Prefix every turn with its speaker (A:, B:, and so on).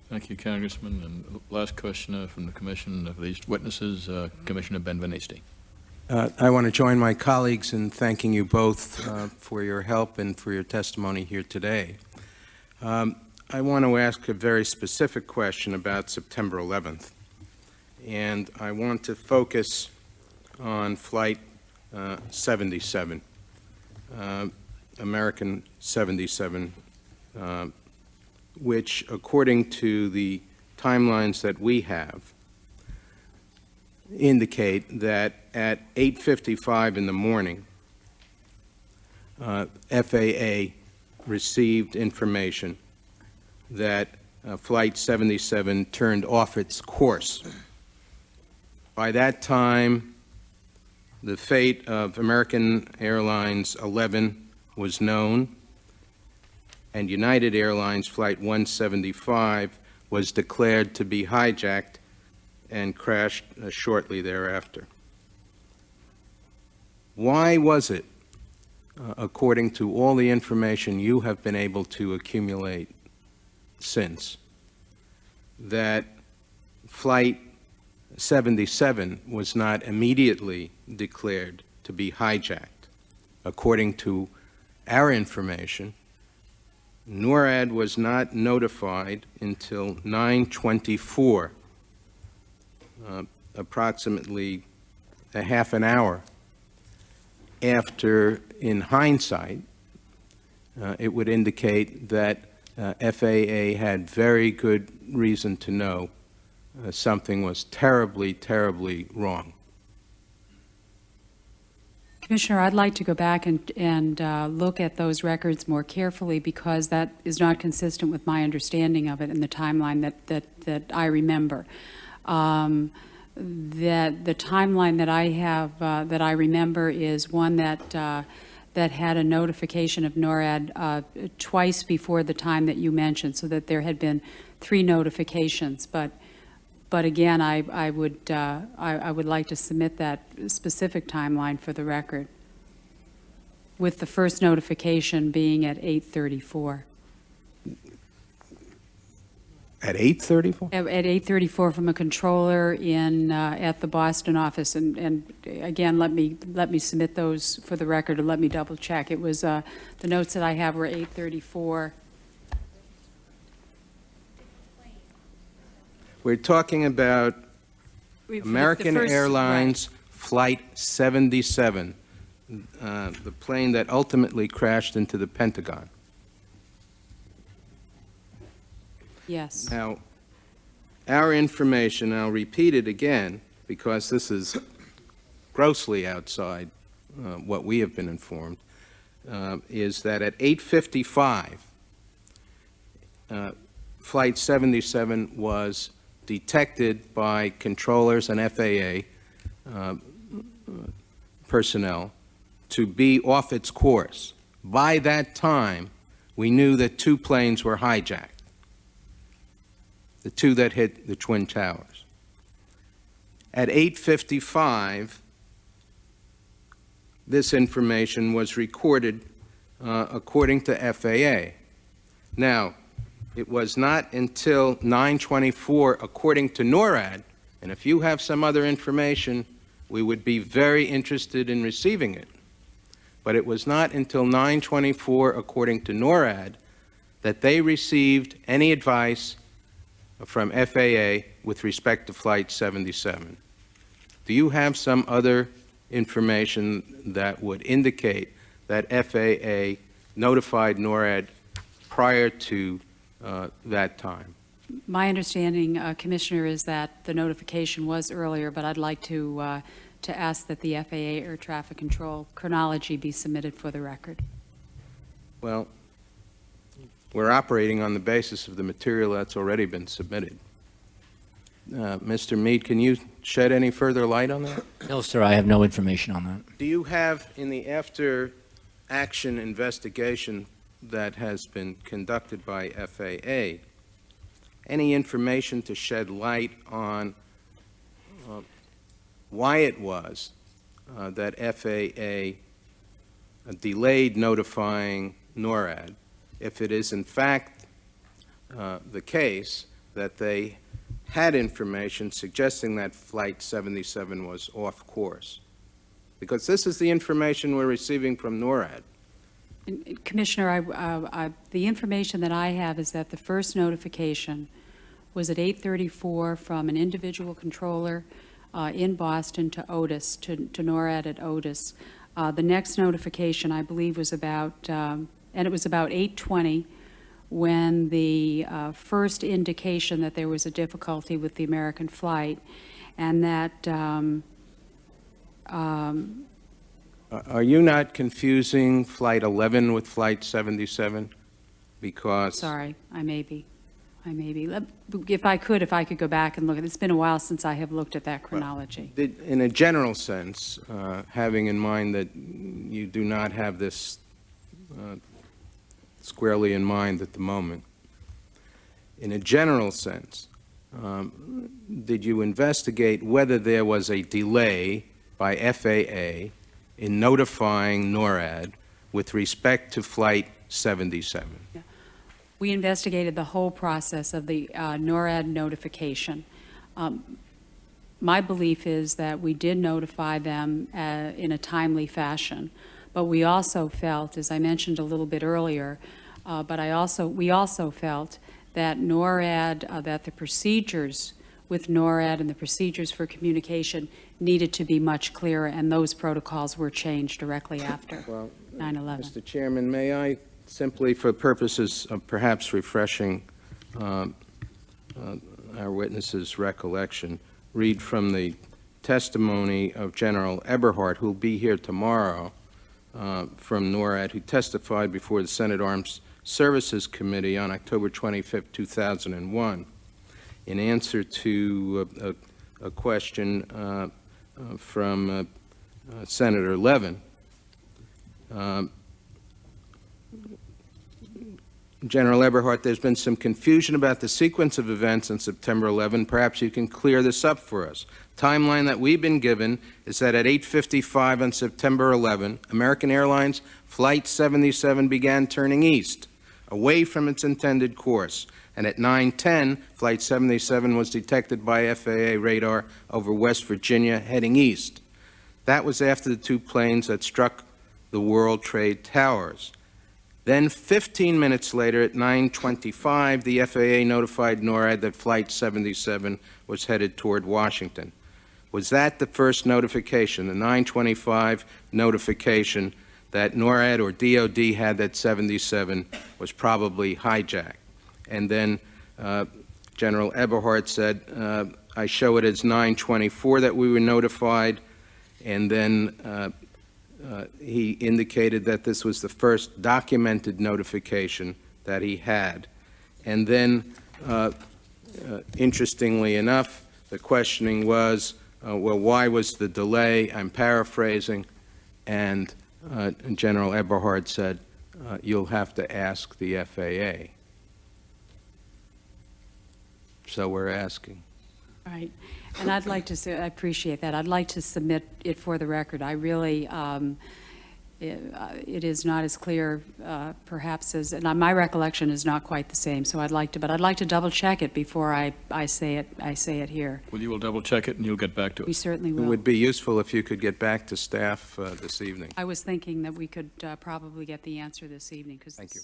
A: Thank you, Congressman. And last question from the Commission of these witnesses, Commissioner Ben-Veniste.
B: I want to join my colleagues in thanking you both for your help and for your testimony here today. I want to ask a very specific question about September 11th, and I want to focus on Flight 77, American 77, which, according to the timelines that we have, indicate that at 8:55 in the morning, FAA received information that Flight 77 turned off its course. By that time, the fate of American Airlines 11 was known, and United Airlines Flight 175 was declared to be hijacked and crashed shortly thereafter. Why was it, according to all the information you have been able to accumulate since, that Flight 77 was not immediately declared to be hijacked? According to our information, NORAD was not notified until 9:24, approximately a half an hour after, in hindsight, it would indicate that FAA had very good reason to know something was terribly, terribly wrong.
C: Commissioner, I'd like to go back and look at those records more carefully, because that is not consistent with my understanding of it and the timeline that I remember. That the timeline that I have, that I remember, is one that had a notification of NORAD twice before the time that you mentioned, so that there had been 3 notifications. But again, I would like to submit that specific timeline for the record, with the first notification being at 8:34.
B: At 8:34?
C: At 8:34 from a controller in at the Boston office, and again, let me submit those for the record, and let me double check. It was the notes that I have were 8:34.
B: We're talking about American Airlines Flight 77, the plane that ultimately crashed into the Pentagon.
C: Yes.
B: Now, our information, I'll repeat it again, because this is grossly outside what we have been informed, is that at 8:55, Flight 77 was detected by controllers and FAA personnel to be off its course. By that time, we knew that 2 planes were hijacked, the 2 that hit the Twin Towers. At 8:55, this information was recorded according to FAA. Now, it was not until 9:24, according to NORAD, and if you have some other information, we would be very interested in receiving it. But it was not until 9:24, according to NORAD, that they received any advice from FAA with respect to Flight 77. Do you have some other information that would indicate that FAA notified NORAD prior to that time?
C: My understanding, Commissioner, is that the notification was earlier, but I'd like to ask that the FAA air traffic control chronology be submitted for the record.
B: Well, we're operating on the basis of the material that's already been submitted. Mr. Mead, can you shed any further light on that?
D: No, sir, I have no information on that.
B: Do you have, in the after-action investigation that has been conducted by FAA, any information to shed light on why it was that FAA delayed notifying NORAD, if it is in fact the case that they had information suggesting that Flight 77 was off course? Because this is the information we're receiving from NORAD.
C: Commissioner, the information that I have is that the first notification was at 8:34 from an individual controller in Boston to Otis, to NORAD at Otis. The next notification, I believe, was about, and it was about 8:20 when the first indication that there was a difficulty with the American flight, and that
B: Are you not confusing Flight 11 with Flight 77? Because...
C: sorry, I may be. If I could go back and look at it. It's been a while since I have looked at that chronology.
B: In a general sense, having in mind that you do not have this squarely in mind at the moment, in a general sense, did you investigate whether there was a delay by FAA in notifying NORAD with respect to Flight 77?
C: We investigated the whole process of the NORAD notification. My belief is that we did notify them in a timely fashion, but we also felt, as I mentioned a little bit earlier, we also felt that NORAD, that the procedures with NORAD and the procedures for communication needed to be much clearer, and those protocols were changed directly after 9/11.
B: Mr. Chairman, may I simply, for purposes of perhaps refreshing our witness's recollection, read from the testimony of General Eberhardt, who will be here tomorrow from NORAD, who testified before the Senate Armed Services Committee on October 25, 2001, in answer to a question from Senator Levin. General Eberhardt, there's been some confusion about the sequence of events on September 11. Perhaps you can clear this up for us. Timeline that we've been given is that at 8:55 on September 11, American Airlines Flight 77 began turning east, away from its intended course, and at 9:10, Flight 77 was detected by FAA radar over West Virginia heading east. That was after the two planes had struck the World Trade Towers. Then 15 minutes later, at 9:25, the FAA notified NORAD that Flight 77 was headed toward Washington. Was that the first notification, the 9:25 notification that NORAD or DOD had that 77 was probably hijacked? And then General Eberhardt said, I show it as 9:24 that we were notified, and then he indicated that this was the first documented notification that he had. And then, interestingly enough, the questioning was, well, why was the delay? I'm paraphrasing, and General Eberhardt said, you'll have to ask the FAA. So we're asking.
C: Right. And I'd like to say, I appreciate that. I'd like to submit it for the record. I really, it is not as clear, perhaps, as, and my recollection is not quite the same, so I'd like to double check it before I say it here.
A: Well, you will double check it and you'll get back to
C: We
A: us.
C: certainly
B: It
C: will.
B: would be useful if you could get back to staff this evening.
C: I was thinking that we could probably get the answer this evening, because
B: Thank you.